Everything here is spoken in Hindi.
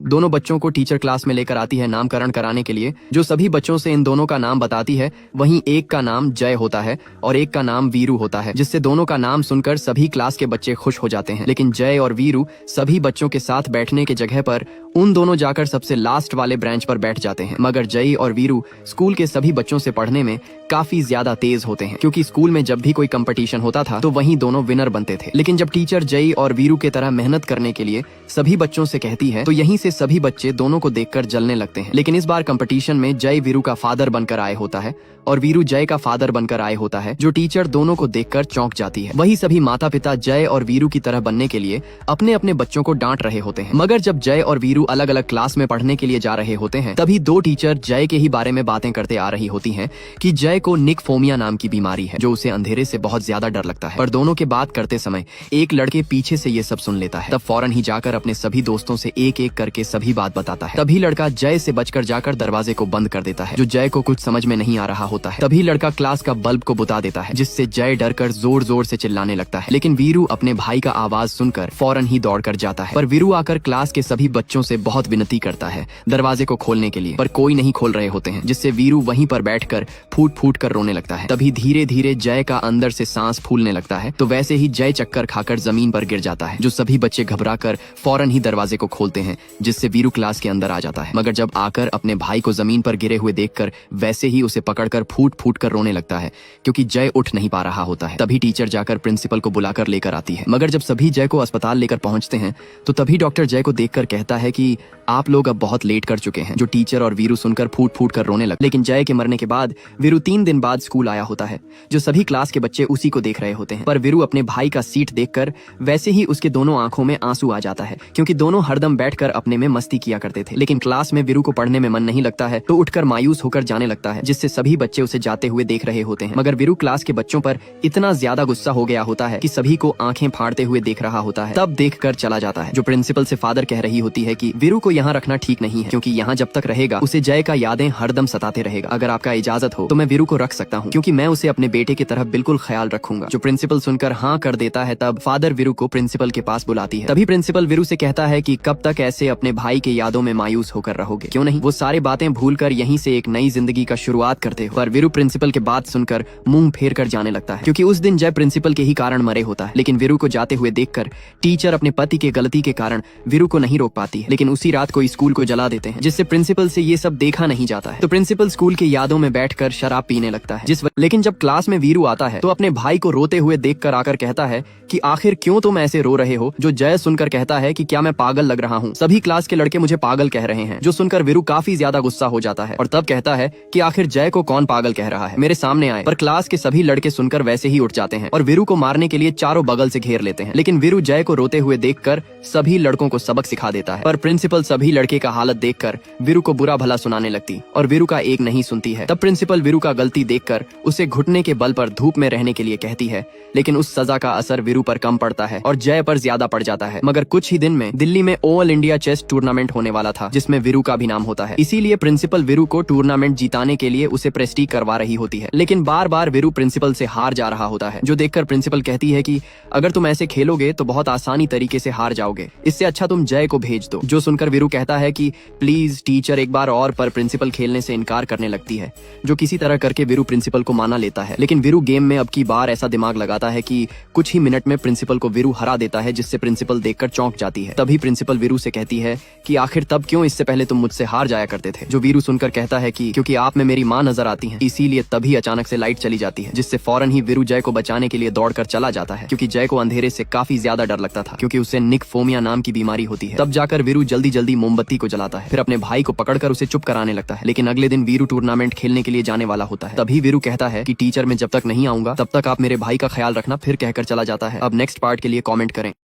दोनों बच्चों को टीचर क्लास में लेकर आती है नामकरण कराने के लिए। जो सभी बच्चों से इन दोनों का नाम बताती है, वहीं एक का नाम जय होता है और एक का नाम वीरू होता है, जिससे दोनों का नाम सुनकर सभी क्लास के बच्चे खुश हो जाते हैं। लेकिन जय और वीरू सभी बच्चों के साथ बैठने के जगह पर उन दोनों जाकर सबसे लास्ट वाले ब्रांच पर बैठ जाते हैं। मगर जय और वीरू स्कूल के सभी बच्चों से पढ़ने में काफी ज्यादा तेज होते हैं, क्योंकि स्कूल में जब भी कोई कंपटीशन होता था तो वहीं दोनों विनर बनते थे। लेकिन जब टीचर जय और वीरू के तरह मेहनत करने के लिए सभी बच्चों से कहती है, तो यहीं से सभी बच्चे दोनों को देखकर जलने लगते हैं। लेकिन इस बार कंपटीशन में जय वीरू का फादर बनकर आए होता है और वीरू जय का फादर बनकर आए होता है, जो टीचर दोनों को देखकर चौंक जाती है। वही सभी माता पिता जय और वीरू की तरह बनने के लिए अपने अपने बच्चों को डांट रहे होते हैं। मगर जब जय और वीरू अलग अलग क्लास में पढ़ने के लिए जा रहे होते हैं, तभी दो टीचर जय के ही बारे में बातें करते आ रही होती हैं कि जय को निकफोमिया नाम की बीमारी है, जो उसे अंधेरे से बहुत ज्यादा डर लगता है। पर दोनों के बात करते समय एक लड़के पीछे से ये सब सुन लेता है। तब फौरन ही जाकर अपने सभी दोस्तों से एक एक करके सभी बात बताता है। तभी लड़का जय से बचकर जाकर दरवाजे को बंद कर देता है, जो जय को कुछ समझ में नहीं आ रहा होता है। तभी लड़का क्लास का बल्ब को बुता देता है, जिससे जय डरकर जोर जोर से चिल्लाने लगता है। लेकिन वीरू अपने भाई का आवाज सुनकर फौरन ही दौड़कर जाता है। पर वीरू आकर क्लास के सभी बच्चों से बहुत विनती करता है दरवाजे को खोलने के लिए, पर कोई नहीं खोल रहे होते हैं, जिससे वीरू वहीं पर बैठकर फूट फूट कर रोने लगता है। तभी धीरे धीरे जय का अंदर से सांस फूलने लगता है, तो वैसे ही जय चक्कर खाकर जमीन पर गिर जाता है, जो सभी बच्चे घबराकर फौरन ही दरवाजे को खोलते हैं, जिससे वीरू क्लास के अंदर आ जाता है। मगर जब आकर अपने भाई को जमीन पर गिरे हुए देखकर वैसे ही उसे पकड़कर फूट फूट कर रोने लगता है, क्योंकि जय उठ नहीं पा रहा होता है। तभी टीचर जाकर प्रिंसिपल को बुलाकर लेकर आती है। मगर जब सभी जय को अस्पताल लेकर पहुंचते हैं, तो तभी डॉक्टर जय को देखकर कहता है कि आप लोग अब बहुत लेट कर चुके हैं। जो टीचर और वीरू सुनकर फूट फूट कर रोने लगे। लेकिन जय के मरने के बाद वीरू 3 दिन बाद स्कूल आया होता है, जो सभी क्लास के बच्चे उसी को देख रहे होते हैं। पर वीरू अपने भाई का सीट देखकर वैसे ही उसके दोनों आंखों में आंसू आ जाता है, क्योंकि दोनों हरदम बैठकर अपने में मस्ती किया करते थे। लेकिन क्लास में वीरू को पढ़ने में मन नहीं लगता है, तो उठकर मायूस होकर जाने लगता है, जिससे सभी बच्चे उसे जाते हुए देख रहे होते हैं। मगर वीरू क्लास के बच्चों पर इतना ज्यादा गुस्सा हो गया होता है कि सभी को आंखें फाड़ते हुए देख रहा होता है। तब देखकर चला जाता है। जो प्रिंसिपल से फादर कह रही होती है कि वीरू को यहाँ रखना ठीक नहीं है, क्योंकि यहाँ जब तक रहेगा उसे जय का यादें हरदम सताते रहेगा। अगर आपका इजाजत हो तो मैं वीरू को रख सकता हूँ, क्योंकि मैं उसे अपने बेटे की तरह बिल्कुल ख्याल रखूंगा। जो प्रिंसिपल सुनकर हाँ कर देता है, तब फादर वीरू को प्रिंसिपल के पास बुलाती है। तभी प्रिंसिपल वीरू से कहता है कि कब तक ऐसे अपने भाई के यादों में मायूस होकर रहोगे, क्यों नहीं वो सारी बातें भूलकर यहीं से एक नई जिंदगी का शुरुआत करते हो। पर वीरू प्रिंसिपल के बात सुनकर मुंह फेर कर जाने लगता है, क्योंकि उस दिन जय प्रिंसिपल के ही कारण मरे होता है। लेकिन वीरू को जाते हुए देखकर टीचर अपने पति के गलती के कारण वीरू को नहीं रोक पाती है। लेकिन उसी रात को स्कूल को जला देते हैं, जिससे प्रिंसिपल से ये सब देखा नहीं जाता है। तो प्रिंसिपल स्कूल के यादों में बैठकर शराब पीने लगता है। लेकिन जब क्लास में वीरू आता है, तो अपने भाई को रोते हुए देखकर आकर कहता है कि आखिर क्यों तुम ऐसे रो रहे हो। जो जय सुनकर कहता है कि क्या मैं पागल लग रहा हूँ, सभी क्लास के लड़के मुझे पागल कह रहे हैं। जो सुनकर वीरू काफी ज्यादा गुस्सा हो जाता है और तब कहता है कि आखिर जय को कौन पागल कह रहा है, मेरे सामने आए। पर क्लास के सभी लड़के सुनकर वैसे ही उठ जाते हैं और वीरू को मारने के लिए चारों बगल से घेर लेते हैं। लेकिन वीरू जय को रोते हुए देखकर सभी लड़कों को सबक सिखा देता है। पर प्रिंसिपल सभी लड़के का हालत देखकर वीरू को बुरा भला सुनाने लगती और वीरू का एक नहीं सुनती है। तब प्रिंसिपल वीरू का गलती देखकर उसे घुटने के बल पर धूप में रहने के लिए कहती है, लेकिन उस सजा का असर वीरू पर कम पड़ता है और जय पर ज्यादा पड़ जाता है। मगर कुछ ही दिन में दिल्ली में ऑल इंडिया चेस टूर्नामेंट होने वाला था, जिसमें वीरू का भी नाम होता है। इसीलिए प्रिंसिपल वीरू को टूर्नामेंट जीताने के लिए उसे प्रेस्टिज करवा रही होती है। लेकिन बार बार वीरू प्रिंसिपल से हार जा रहा होता है, जो देखकर प्रिंसिपल कहती है कि अगर तुम ऐसे खेलोगे तो बहुत आसानी तरीके से हार जाओगे, इससे अच्छा तुम जय को भेज दो। जो सुनकर वीरू कहता है कि प्लीज टीचर एक बार और, पर प्रिंसिपल खेलने से इनकार करने लगती है। जो किसी तरह करके वीरू प्रिंसिपल को माना लेता है। लेकिन वीरू गेम में अब की बार ऐसा दिमाग लगाता है कि कुछ ही मिनट में प्रिंसिपल को वीरू हरा देता है, जिससे प्रिंसिपल देखकर चौंक जाती है। तभी प्रिंसिपल वीरू से कहती है कि आखिर तब क्यों इससे पहले तुम मुझसे हार जाया करते थे। जो वीरू सुनकर कहता है कि क्योंकि आप में मेरी माँ नजर आती है, इसीलिए तभी अचानक से लाइट चली जाती है, जिससे फौरन ही वीरू जय को बचाने के लिए दौड़कर चला जाता है, क्योंकि जय को अंधेरे से काफी ज्यादा डर लगता था, क्योंकि उसे निकफोमिया नाम की बीमारी होती है। तब जाकर वीरू जल्दी जल्दी मोमबत्ती को जलाता है, फिर अपने भाई को पकड़कर उसे चुप कराने लगता है। लेकिन अगले दिन वीरू टूर्नामेंट खेलने के लिए जाने वाला होता है। तभी वीरू कहता है कि टीचर मैं जब तक नहीं आऊंगा तब तक आप मेरे भाई का ख्याल रखना, फिर कहकर चला जाता है। अब नेक्स्ट पार्ट के लिए कमेंट करें।